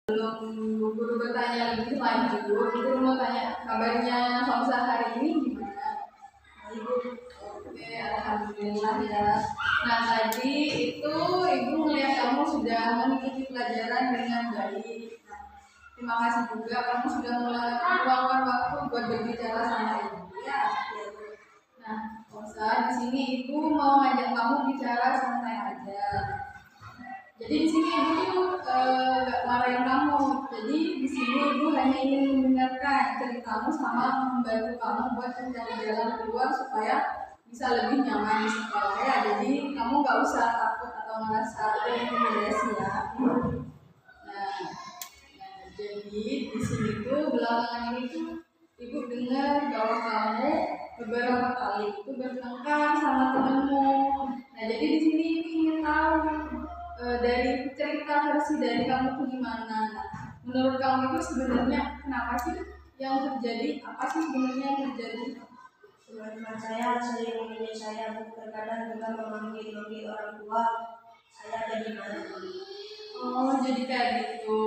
Guru bertanya lebih lanjut, guru mau tanya kabarnya Hamza hari ini gimana? Ibu, oke, alhamdulillah ya. Nah tadi itu ibu melihat kamu sudah mengikuti pelajaran dengan baik. Nah, terima kasih juga kamu sudah meluangkan waktu buat berbicara sama ibu ya. Nah, Hamza di sini ibu mau ngajak kamu bicara santai aja. Jadi di sini ibu tuh gak marahin kamu. Jadi di sini ibu hanya ingin mendengarkan ceritamu sama membantu kamu buat mencari jalan keluar supaya bisa lebih nyaman di sekolah ya. Jadi kamu gak usah takut atau merasa terintimidasi ya. Nah, jadi di sini tuh belakangan ini tuh ibu dengar bahwa kamu beberapa kali itu bertengkar sama temenmu. Nah, jadi di sini ibu ingin tahu dari cerita versi dari kamu tuh gimana? Menurut kamu itu sebenarnya kenapa sih yang terjadi? Apa sih sebenarnya yang terjadi? Teman-teman saya sering memilih saya, terkadang juga memanggil orang tua saya jadi marah. Oh, jadi kayak gitu.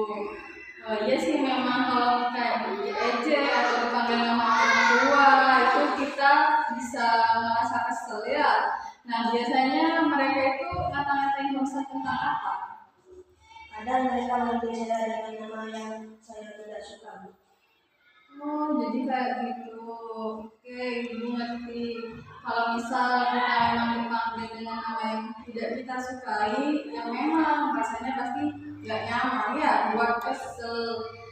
Oh iya sih, memang kalau kayak diejek atau dipanggil nama orang tua itu kita bisa merasa kesel ya. Nah, biasanya mereka itu ngata-ngatain dosa tentang apa? Kadang mereka memanggil saya dengan nama yang saya tidak suka. Oh, jadi kayak gitu. Oke, ibu ngerti. Kalau misal kita memang dipanggil dengan nama yang tidak kita sukai, ya memang rasanya pasti nggak nyaman ya, buat kesel.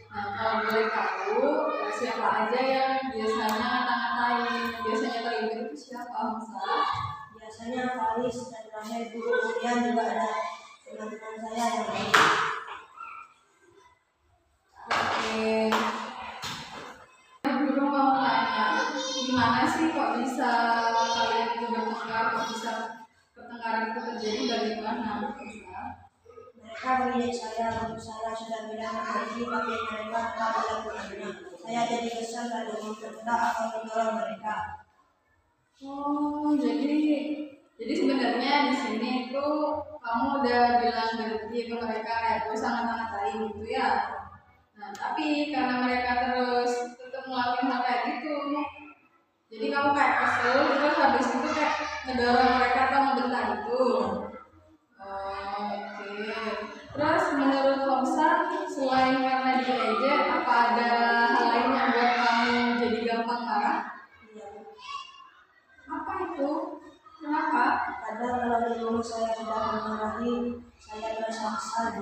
Nah, kalau boleh tahu, siapa aja yang biasanya ngata-ngatain, biasanya terlibat itu siapa, misal? Biasanya Faris dan terakhir guru kemudian juga ada teman-teman saya yang lain. Oke. Guru mau tanya, gimana sih kok bisa kalian itu bertengkar, kok bisa pertengkaran itu terjadi, bagaimana? Mereka menilai saya, waktu saya sudah bilang berhenti, tapi mereka telah melakukannya. Saya jadi kesal lalu membentak atau mendorong mereka. Oh, jadi sebenarnya di sini itu kamu udah bilang berhenti ke mereka ya, terus sangat-sangatain gitu ya. Nah, tapi karena mereka terus tetap melakukan hal kayak gitu, jadi kamu kayak kesel, terus habis itu kayak ngedorong mereka atau ngebentak gitu. Oke. Terus menurut Homsa, selain karena diejek, apa ada hal lain yang buat kamu jadi gampang marah? Apa itu? Kenapa? Kadang kalau di rumah saya sudah memarahi, saya merasa kesal.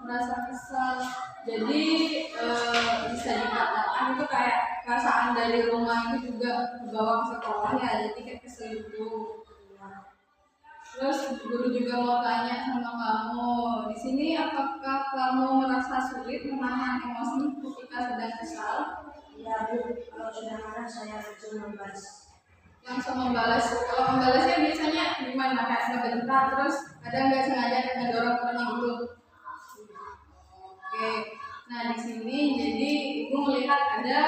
Merasa kesal. Jadi bisa dikatakan itu kayak perasaan dari rumah itu juga dibawa ke sekolah ya, jadi kayak kesel itu. Terus guru juga mau tanya sama kamu, di sini apakah kamu merasa sulit menahan emosi ketika sedang kesal? Ya Bu, kalau sudah marah saya langsung membalas. Langsung membalas. Kalau membalasnya biasanya gimana? Kayak ngebentak, terus ada nggak sengaja ngedorong temennya gitu? Oke. Nah di sini jadi ibu melihat ada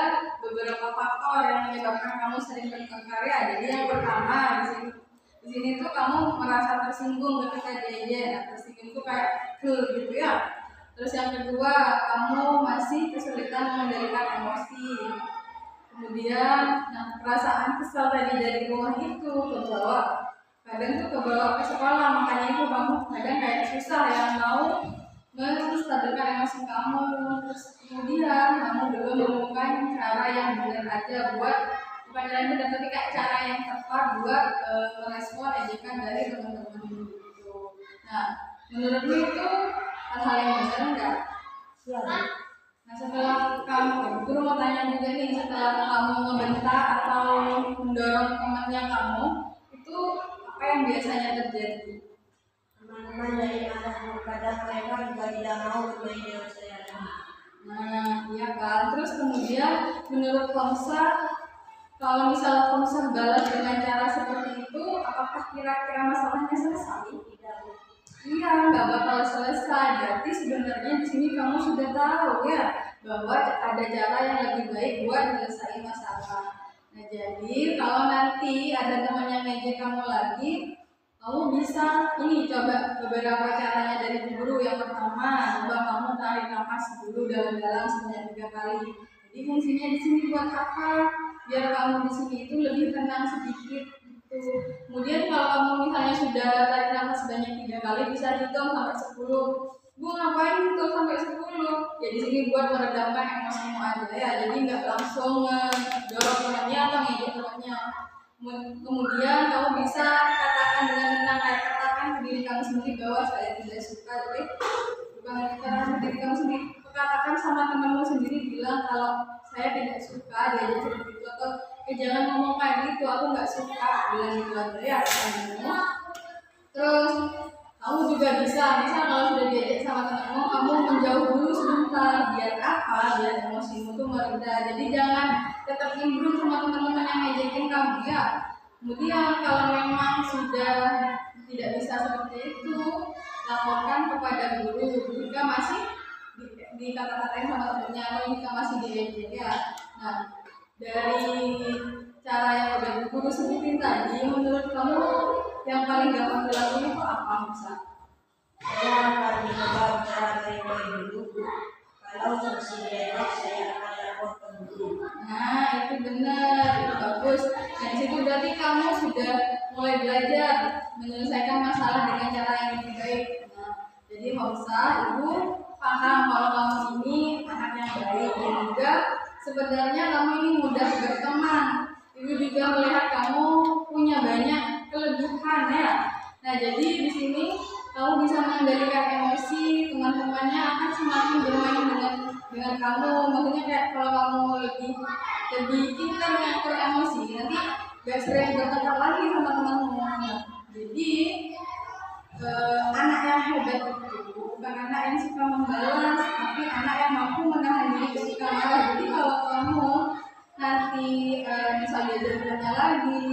beberapa faktor yang menyebabkan kamu sering bertengkar ya. Jadi yang pertama di sini tuh kamu merasa tersinggung ketika diejek. Tersinggung itu kayak gitu ya. Terus yang kedua, kamu masih kesulitan mengendalikan emosi. Kemudian, nah, perasaan kesal tadi dari rumah itu kebawa, kadang tuh kebawa ke sekolah, makanya itu kamu kadang kayak susah yang mau menstabilkan emosi kamu. Terus kemudian kamu belum menemukan cara yang benar aja buat bukan cara yang benar tapi kayak cara yang tepat buat merespon ejekan dari teman-teman itu. Nah, menurutmu itu hal-hal yang benar enggak? Ya. Nah setelah kamu, guru mau tanya juga nih, setelah kamu membentak atau mendorong temannya kamu, itu apa yang biasanya terjadi? Teman-teman dari marah, kadang mereka juga tidak mau bermain dengan saya. Nah iya kan, terus kemudian menurut Komsa, kalau misalnya Komsa balas dengan cara seperti itu, apakah kira-kira masalahnya selesai? Tidak. Iya, nggak bakal selesai. Berarti sebenarnya di sini kamu sudah tahu ya bahwa ada cara yang lebih baik buat menyelesaikan masalah. Nah, jadi kalau nanti ada teman yang ngejek kamu lagi, kamu bisa ini coba beberapa caranya dari Bu Guru. Yang pertama, coba kamu tarik nafas dulu dalam-dalam sebanyak 3 kali. Jadi fungsinya di sini buat apa? Biar kamu di sini itu lebih tenang sedikit gitu. Kemudian kalau kamu misalnya sudah tarik nafas sebanyak 3 kali, bisa hitung sampai 10. Bu, ngapain hitung sampai 10? Ya di sini buat meredamkan emosimu aja ya. Jadi nggak langsung dorong temannya atau ngejek temannya. Kemudian kamu bisa katakan dengan tenang, kayak katakan ke diri kamu sendiri bahwa saya tidak suka, tapi bukan katakan ke diri kamu sendiri, katakan sama temanmu sendiri, bilang kalau saya tidak suka diajak seperti itu, atau jangan ngomong kayak gitu, aku nggak suka, bilang gitu aja ya temanmu. Terus kamu juga bisa, misal kalau sudah diajak sama temanmu, kamu menjauh dulu sebentar, biar apa? Biar emosimu tuh mereda. Jadi jangan tetap nimbrung sama teman-teman yang ngejekin kamu ya. Kemudian kalau memang sudah tidak bisa seperti itu, laporkan kepada guru jika masih dikata-katain sama temannya atau jika masih diejek ya. Nah, dari cara yang udah guru sebutin tadi, menurut kamu yang paling gampang dilakukan itu apa, Musa? Saya akan mencoba cara dari dulu. Kalau masih dialog, saya akan lapor ke guru. Nah, itu benar, itu bagus. Nah, di situ berarti kamu sudah mulai belajar menyelesaikan masalah dengan cara yang lebih baik. Nah, jadi Hamsa, ibu paham kalau kamu ini anak yang baik dan juga sebenarnya kamu ini mudah berteman. Ibu juga melihat kamu punya banyak kelebihan ya. Nah, jadi di sini kamu bisa mengendalikan emosi, teman-temannya akan semakin bermain dengan kamu. Maksudnya kayak kalau kamu lebih pintar mengatur emosi, nanti gak sering bertengkar lagi sama teman-teman. Nah, jadi anak yang hebat itu bukan anak yang suka membalas, tapi anak yang mampu menahan diri ketika marah. Jadi kalau kamu nanti misalnya dia bertanya lagi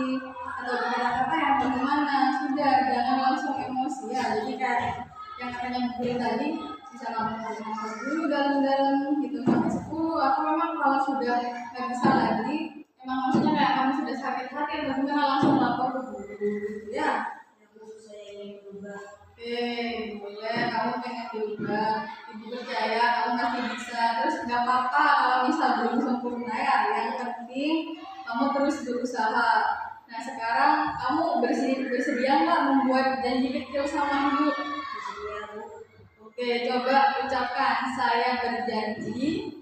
atau berkata-kata yang bagaimana, sudah jangan langsung emosi ya. Jadi kayak yang katanya guru tadi, bisa kamu tarik nafas dulu dalam-dalam gitu sampai 10. Atau memang kalau sudah nggak bisa lagi, emang maksudnya kayak kamu sudah sakit hati atau gimana, langsung lapor ke guru gitu ya. Saya ingin berubah. Oke, boleh, kamu pengen berubah, ibu percaya kamu pasti bisa. Terus nggak apa-apa kalau misal belum sempurna ya, yang penting kamu terus berusaha. Nah, sekarang kamu bersedia nggak membuat janji kecil sama ibu? Bersedia, Bu. Oke, coba ucapkan, saya berjanji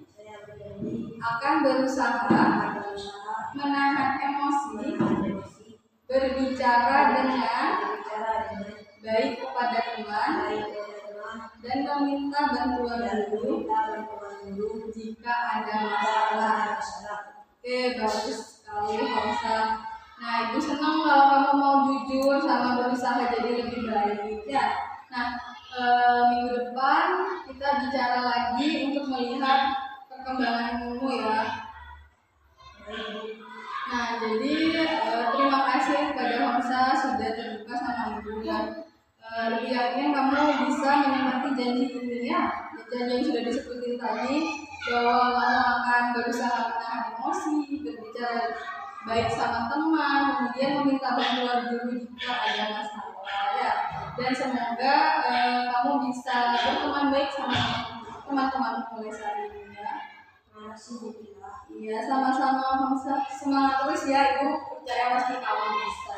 akan berusaha menahan emosi, berbicara dengan baik kepada teman, dan meminta bantuan guru jika ada masalah. Oke, bagus sekali Hamsa. Nah, ibu senang kalau kamu mau jujur sama berusaha jadi lebih baik ya. Nah, minggu depan kita bicara lagi untuk melihat perkembanganmu ya. Nah, jadi terima kasih kepada Hamsa sudah terbuka sama ibu ya. Lebih yakin kamu bisa menikmati janji ini ya. Janji yang sudah disebutin tadi, bahwa kamu akan berusaha menahan emosi, berbicara baik sama teman, kemudian meminta bantuan guru jika ada masalah ya. Dan semoga kamu bisa berteman baik sama teman-teman mulai saat ini ya. Terima kasih, Bu. Iya, sama-sama Hamsa. Semangat terus ya, ibu percaya pasti kamu bisa.